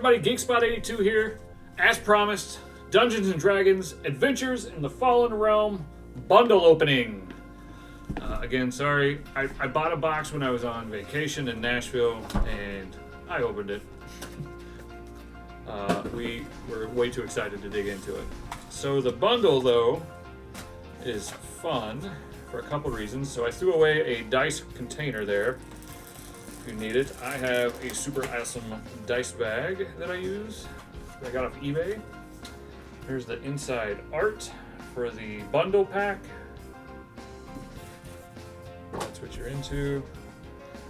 everybody, GeekSpot82 here. As promised, Dungeons & Dragons Adventures in the Fallen Realm bundle opening. Again, sorry, I bought a box when I was on vacation in Nashville, and I opened it. We were way too excited to dig into it. So the bundle, though, is fun for a couple reasons. So I threw away a dice container there. If you need it, I have a super awesome dice bag that I use that I got off eBay. Here's the inside art for the bundle pack. That's what you're into.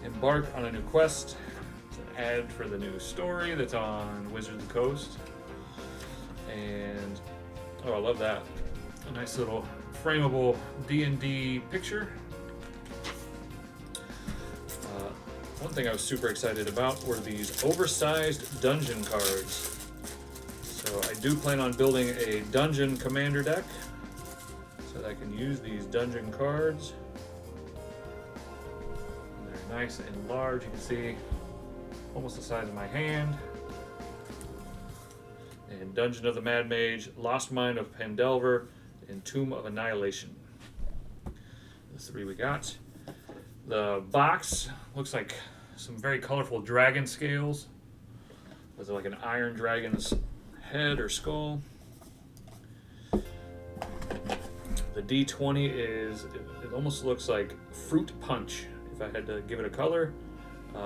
Embark on a new quest. It's an ad for the new story that's on Wizards of the Coast. And, oh, I love that. A nice little frameable D&D picture. One thing I was super excited about were these oversized dungeon cards. So I do plan on building a dungeon commander deck so that I can use these dungeon cards. And they're nice and large. You can see almost the size of my hand. And Dungeon of the Mad Mage, Lost Mine of Pandelver, and Tomb of Annihilation. The three we got. The box looks like some very colorful dragon scales with like an iron dragon's head or skull. The D20 it almost looks like fruit punch if I had to give it a color.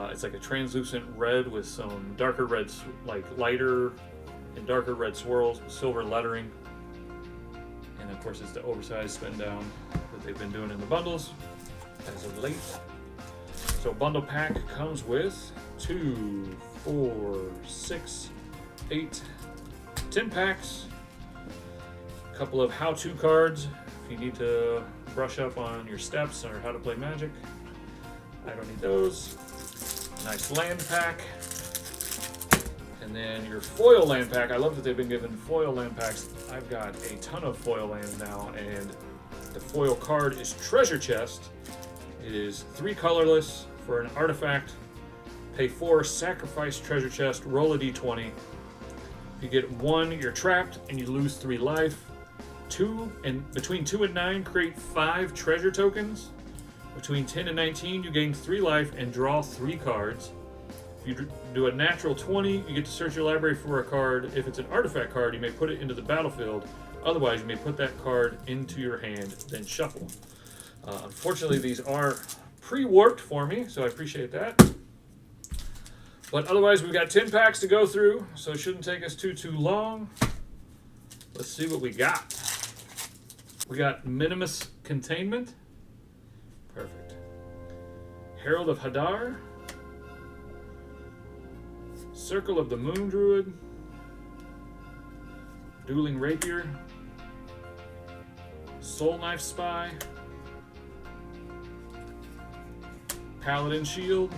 It's like a translucent red with some darker reds, like lighter and darker red swirls with silver lettering. And of course it's the oversized spin down that they've been doing in the bundles as of late. So bundle pack comes with 2, 4, 6, 8, 10 packs, a couple of how-to cards if you need to brush up on your steps or how to play Magic. I don't need those. Nice land pack. And then your foil land pack. I love that they've been given foil land packs. I've got a ton of foil land now, and the foil card is Treasure Chest. It is 3 colorless for an artifact. Pay 4, sacrifice treasure chest, roll a d20. If you get 1, you're trapped and you lose 3 life. 2, and between 2 and 9, create 5 treasure tokens. Between 10 and 19, you gain 3 life and draw 3 cards. If you do a natural 20, you get to search your library for a card. If it's an artifact card, you may put it into the battlefield. Otherwise, you may put that card into your hand, then shuffle. Unfortunately, these are pre-warped for me, so I appreciate that. But otherwise, we've got 10 packs to go through, so it shouldn't take us too long. Let's see what we got. We got Minimus Containment. Perfect. Herald of Hadar. Circle of the Moon Druid. Dueling Rapier. Soul Knife Spy. Paladin Shield,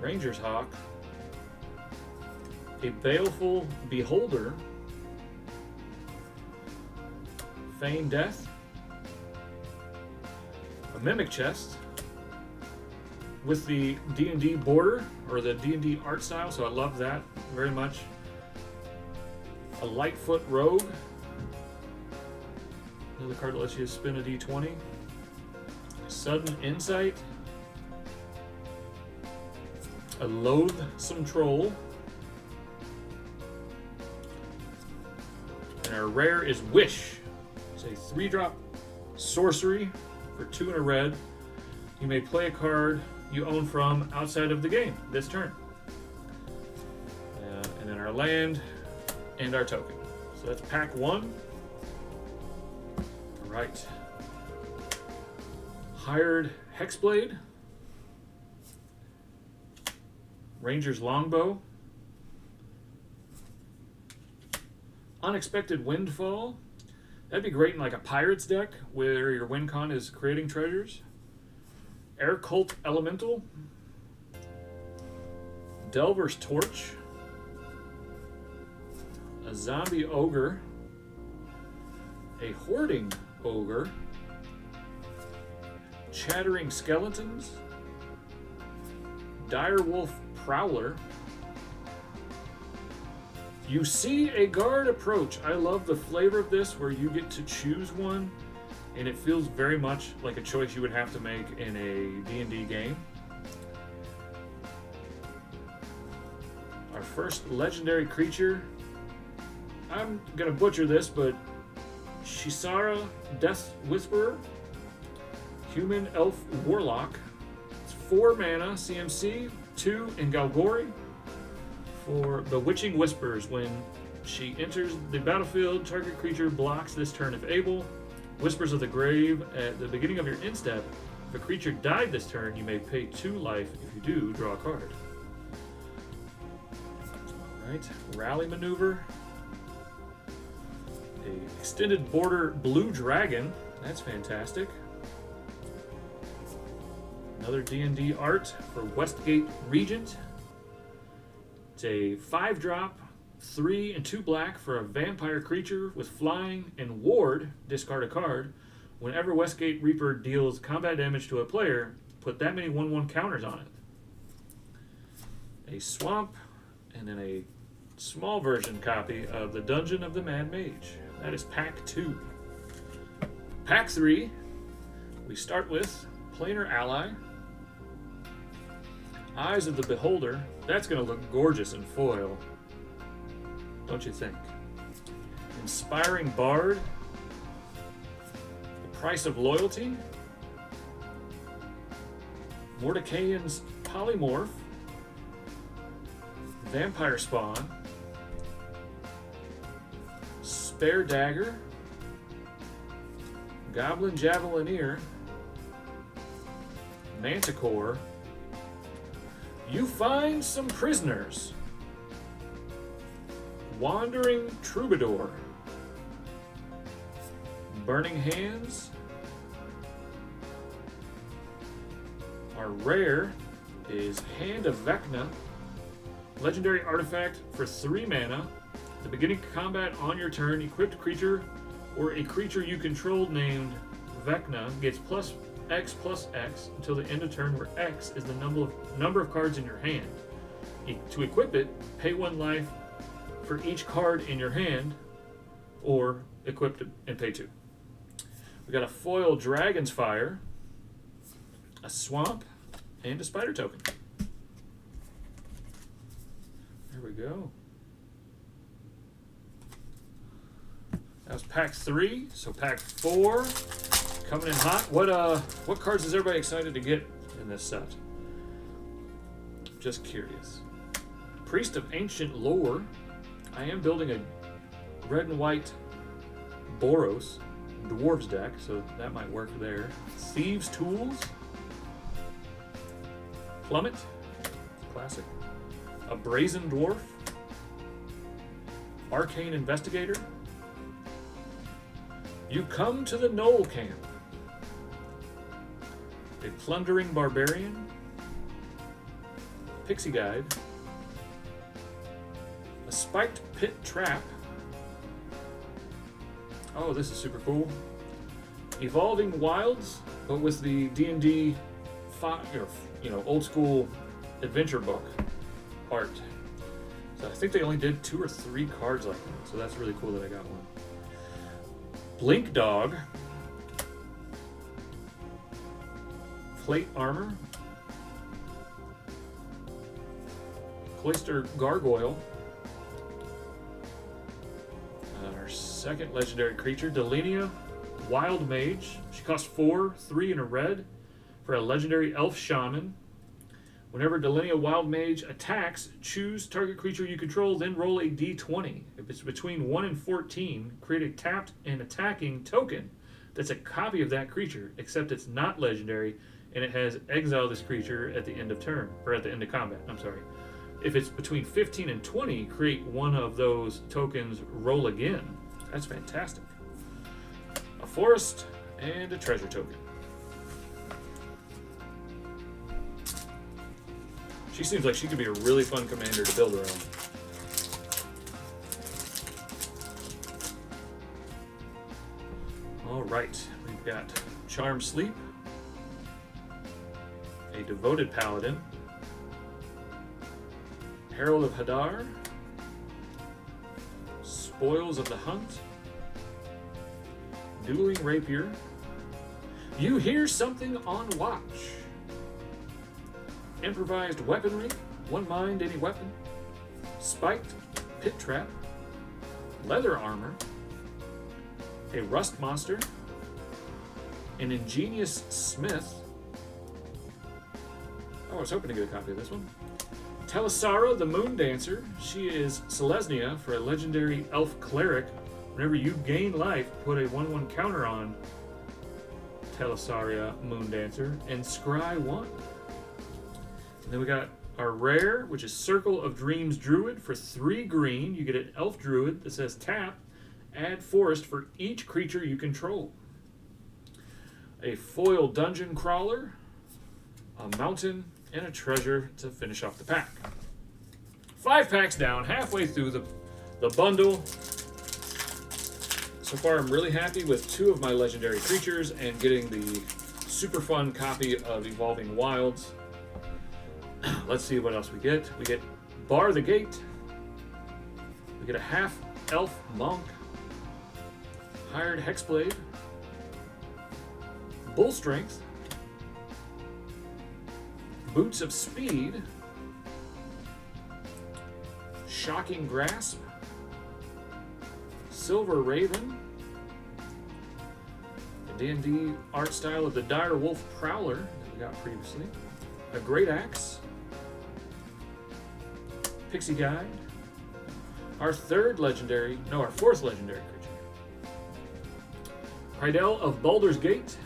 Ranger's Hawk, a Baleful Beholder, Feign Death, a Mimic Chest with the D&D border, or the D&D art style, so I love that very much. A Lightfoot Rogue, another card that lets you spin a d20. Sudden Insight, a Loathsome Troll, and our rare is Wish. It's a 3-drop sorcery for 2 and a red. You may play a card you own from outside of the game this turn. And then our land and our token. So that's pack 1. All right. Hired Hexblade, Ranger's Longbow, Unexpected Windfall. That'd be great in like a pirate's deck where your win con is creating treasures. Air Cult Elemental, Delver's Torch, a Zombie Ogre, a Hoarding Ogre, Chattering Skeletons, Direwolf Prowler, You see a guard approach. I love the flavor of this where you get to choose one, and it feels very much like a choice you would have to make in a D&D game. Our first legendary creature, I'm gonna butcher this, but Shisara, Death Whisperer, Human Elf Warlock. It's 4 mana, CMC, 2 in Galgori. For Bewitching Whispers, when she enters the battlefield, target creature blocks this turn if able. Whispers of the Grave, at the beginning of your end step, if a creature died this turn, you may pay 2 life. If you do, draw a card. Alright, Rally Maneuver. A Extended Border Blue Dragon, that's fantastic. Another D&D art for Westgate Regent. It's a 5-drop, 3 and 2 black for a vampire creature with flying and ward. Discard a card. Whenever Westgate Reaper deals combat damage to a player, put that many 1/1 counters on it. A swamp, and then a small version copy of the Dungeon of the Mad Mage. That is Pack 2. Pack 3, we start with Planar Ally. Eyes of the Beholder. That's going to look gorgeous in foil, don't you think? Inspiring Bard. The Price of Loyalty. Mordecaian's Polymorph. Vampire Spawn. Spare Dagger. Goblin Javelineer. Manticore. You find some prisoners. Wandering Troubadour. Burning Hands. Our rare is Hand of Vecna. Legendary artifact for 3 mana. At the beginning of combat on your turn, equipped creature or a creature you control named Vecna gets +X until the end of turn, where X is the number of cards in your hand. To equip it, pay 1 life for each card in your hand, or equip it and pay 2. We got a foil Dragon's Fire, a swamp, and a spider token. There we go. That was Pack 3, so Pack 4. Coming in hot. What cards is everybody excited to get in this set? Just curious. Priest of Ancient Lore. I am building a red and white Boros Dwarves deck, so that might work there. Thieves' Tools. Plummet. Classic. A Brazen Dwarf. Arcane Investigator. You come to the Knoll Camp. A Plundering Barbarian. Pixie Guide. A Spiked Pit Trap. Oh, this is super cool. Evolving Wilds, but with the D&D, old school adventure book art. So I think they only did 2 or 3 cards like that. So that's really cool that I got one. Blink Dog. Plate Armor. Cloister Gargoyle. Our second legendary creature, Delinia Wild Mage. She costs 4, 3 and a red for a legendary elf shaman. Whenever Delinia Wild Mage attacks, choose target creature you control, then roll a d20. If it's between 1 and 14, create a tapped and attacking token that's a copy of that creature, except it's not legendary, and it has exile this creature at the end of turn, or at the end of combat, I'm sorry. If it's between 15 and 20, create one of those tokens, roll again. That's fantastic. A forest and a treasure token. She seems like she could be a really fun commander to build around. All right, we've got Charm Sleep, a Devoted Paladin, Herald of Hadar, Spoils of the Hunt. Dueling Rapier. You hear something on watch. Improvised weaponry. One mind, any weapon. Spiked pit trap. Leather armor. A rust monster. An ingenious smith. Oh, I was hoping to get a copy of this one. Telisara, the Moon Dancer. She is Selesnya for a legendary elf cleric. Whenever you gain life, put a 1/1 counter on Telisara, Moon Dancer, and scry 1. And then we got our rare, which is Circle of Dreams Druid for 3 green. You get an elf druid that says tap, add forest for each creature you control. A foil dungeon crawler, a mountain, and a treasure to finish off the pack. 5 packs down, halfway through the bundle. So far, I'm really happy with 2 of my legendary creatures and getting the super fun copy of Evolving Wilds. Let's see what else we get. We get Bar the Gate. We get a half-elf monk. Hired Hexblade. Bull Strength. Boots of Speed. Shocking Grasp. Silver Raven. The D&D art style of the Dire Wolf Prowler that we got previously. A Great Axe. Pixie Guide. Our fourth legendary creature. Krydell of Baldur's Gate.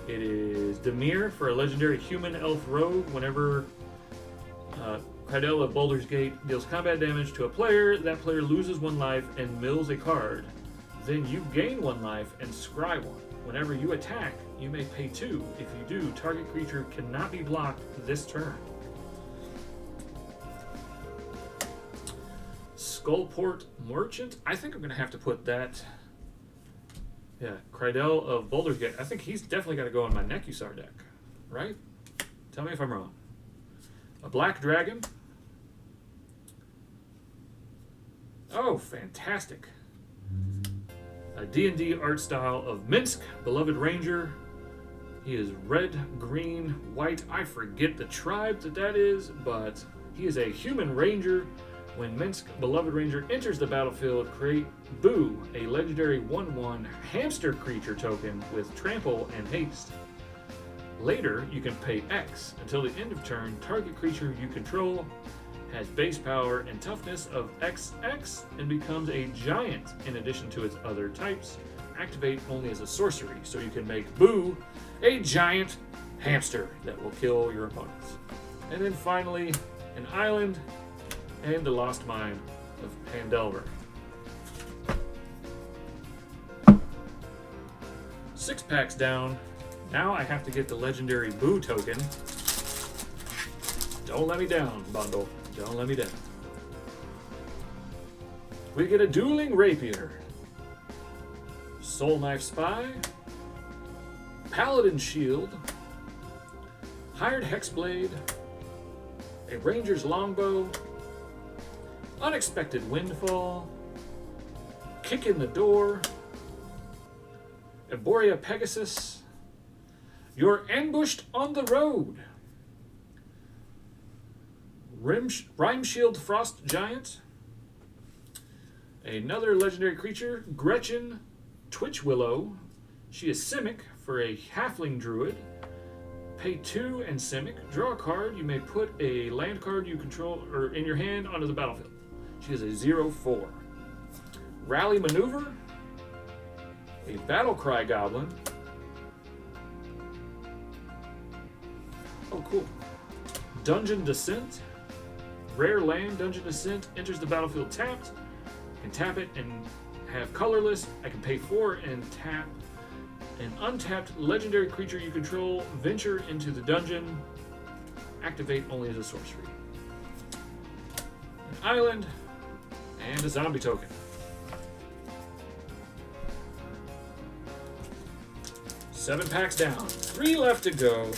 It is Demir for a legendary human elf rogue. Whenever Krydell of Baldur's Gate deals combat damage to a player, that player loses 1 life and mills a card. Then you gain 1 life and scry 1. Whenever you attack, you may pay 2. If you do, target creature cannot be blocked this turn. Skullport Merchant. I think I'm going to have to put that. Yeah, Krydell of Baldur's Gate. I think he's definitely got to go on my Nekusar deck, right? Tell me if I'm wrong. A Black Dragon. Oh, fantastic. A D&D art style of Minsk, Beloved Ranger. He is red, green, white. I forget the tribe that is, but he is a human ranger. When Minsk, Beloved Ranger enters the battlefield, create Boo, a legendary 1/1 hamster creature token with trample and haste. Later, you can pay X. Until the end of turn, target creature you control has base power and toughness of XX and becomes a giant in addition to its other types. Activate only as a sorcery, so you can make Boo a giant hamster that will kill your opponents. And then finally, an island and the Lost Mine of Pandelver. 6 packs down. Now I have to get the legendary Boo token. Don't let me down, bundle. Don't let me down. We get a Dueling Rapier. Soul Knife Spy. Paladin Shield. Hired Hexblade. A Ranger's Longbow. Unexpected Windfall. Kick in the Door. Eboria Pegasus. You're ambushed on the road. Rhyme Shield Frost Giant. Another legendary creature, Gretchen Twitch Willow. She is Simic for a Halfling Druid. Pay 2 and Simic. Draw a card. You may put a land card you control or in your hand onto the battlefield. She is a 0/4. Rally Maneuver. A Battlecry Goblin. Oh, cool. Dungeon Descent. Rare land, Dungeon Descent, enters the battlefield tapped. I can tap it and have colorless. I can pay 4 and tap an untapped legendary creature you control. Venture into the dungeon. Activate only as a sorcery. An island and a zombie token. Seven packs down. 3 left to go.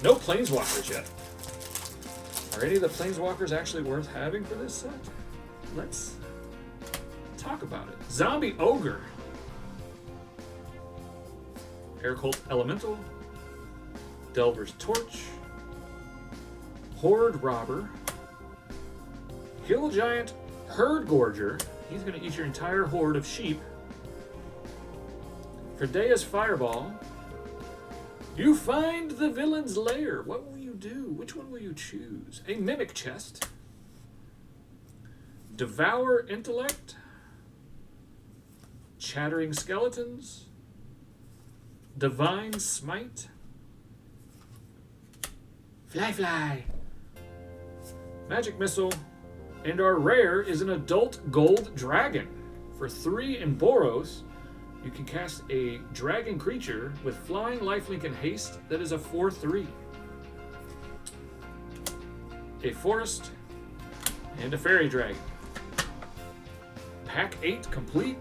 No planeswalkers yet. Are any of the planeswalkers actually worth having for this set? Let's talk about it. Zombie Ogre. Air Cult Elemental. Delver's Torch. Horde Robber. Hill Giant Herd Gorger. He's going to eat your entire horde of sheep. Fredea's Fireball. You find the villain's lair. What will you do? Which one will you choose? A Mimic Chest. Devour Intellect. Chattering Skeletons. Divine Smite. Fly. Magic Missile. And our rare is an Adult Gold Dragon. For 3 in Boros, you can cast a dragon creature with flying, lifelink, and haste that is a 4/3. A forest and a fairy dragon. Pack 8 complete.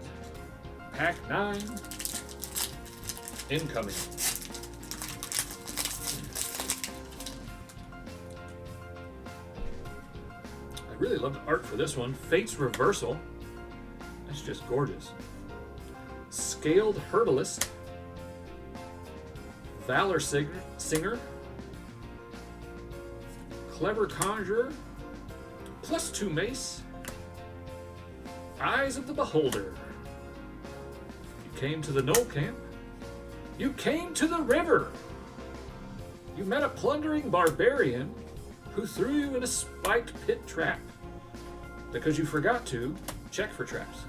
Pack 9 incoming. I really love the art for this one. Fate's Reversal. That's just gorgeous. Scaled Herbalist. Valor Singer. Clever Conjurer. +2 Mace. Eyes of the Beholder. You came to the Knoll Camp. You came to the river. You met a plundering barbarian who threw you in a spiked pit trap because you forgot to check for traps.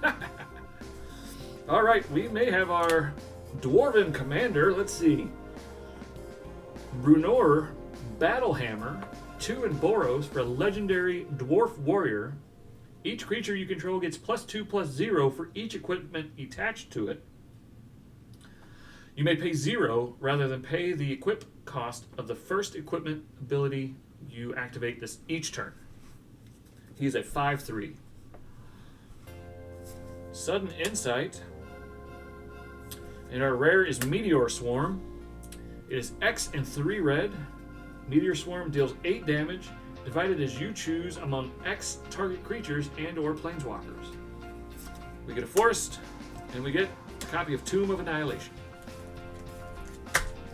All right, we may have our Dwarven Commander. Let's see. Brunor Battlehammer, 2 in Boros for a legendary Dwarf Warrior. Each creature you control gets +2/+0 for each equipment attached to it. You may pay 0 rather than pay the equip cost of the first equipment ability you activate this each turn. He's a 5/3. Sudden Insight. And our rare is Meteor Swarm. It is X and 3 red. Meteor Swarm deals 8 damage, divided as you choose among X target creatures and or planeswalkers. We get a forest, and we get a copy of Tomb of Annihilation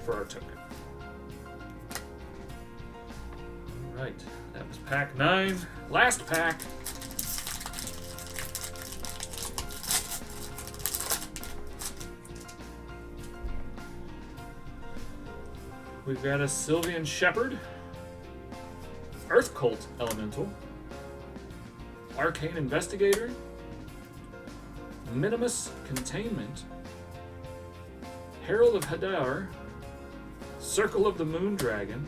for our token. Alright, that was pack 9. Last pack. We've got a Sylvian Shepherd, Earth Cult Elemental, Arcane Investigator, Minimus Containment, Herald of Hadar, Circle of the Moon Dragon,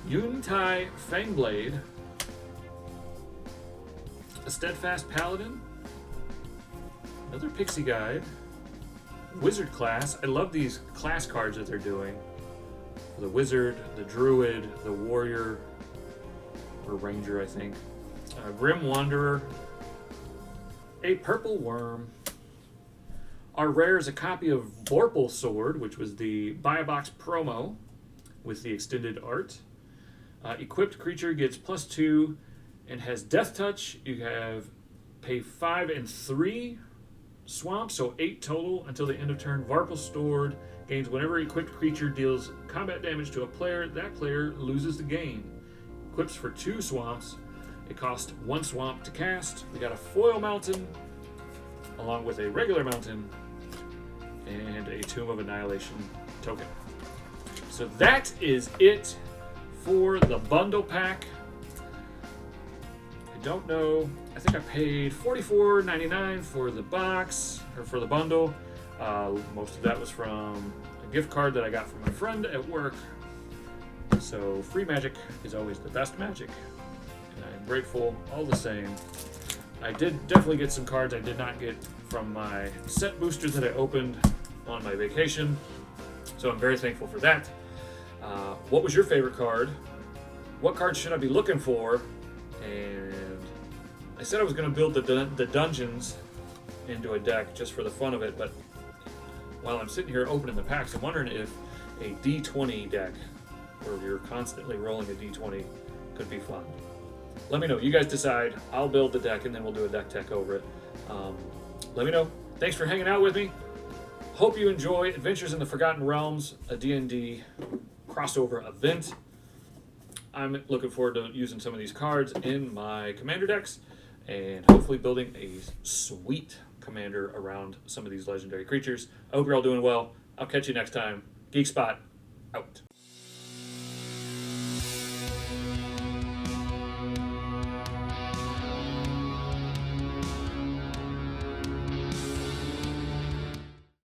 Yuntai Fangblade, a Steadfast Paladin, another Pixie Guide, Wizard class. I love these class cards that they're doing. The Wizard, the Druid, the Warrior, or Ranger, I think. Grim Wanderer, a Purple Worm. Our rare is a copy of Vorpal Sword, which was the Buy a Box promo with the extended art. Equipped creature gets +2 and has Death Touch. You have pay 5 and 3 swamp, so 8 total until the end of turn. Vorpal Sword gains whenever equipped creature deals combat damage to a player, that player loses the game. Equips for 2 swamps. It costs 1 swamp to cast. We got a Foil Mountain along with a regular mountain and a Tomb of Annihilation token. So that is it for the bundle pack. I don't know. I think I paid $44.99 for the box, or for the bundle. Most of that was from a gift card that I got from a friend at work. So free magic is always the best magic. And I'm grateful all the same. I did definitely get some cards I did not get from my set boosters that I opened on my vacation. So I'm very thankful for that. What was your favorite card? What cards should I be looking for? And I said I was going to build the dungeons into a deck just for the fun of it, but while I'm sitting here opening the packs, I'm wondering if a D20 deck, where you're constantly rolling a D20, could be fun. let me know. You guys decide. I'll build the deck and then we'll do a deck tech over it. Let me know. Thanks for hanging out with me. Hope you enjoy Adventures in the Forgotten Realms, a D&D crossover event. I'm looking forward to using some of these cards in my commander decks and hopefully building a sweet commander around some of these legendary creatures. I hope you're all doing well. I'll catch you next time. Geek Spot, out.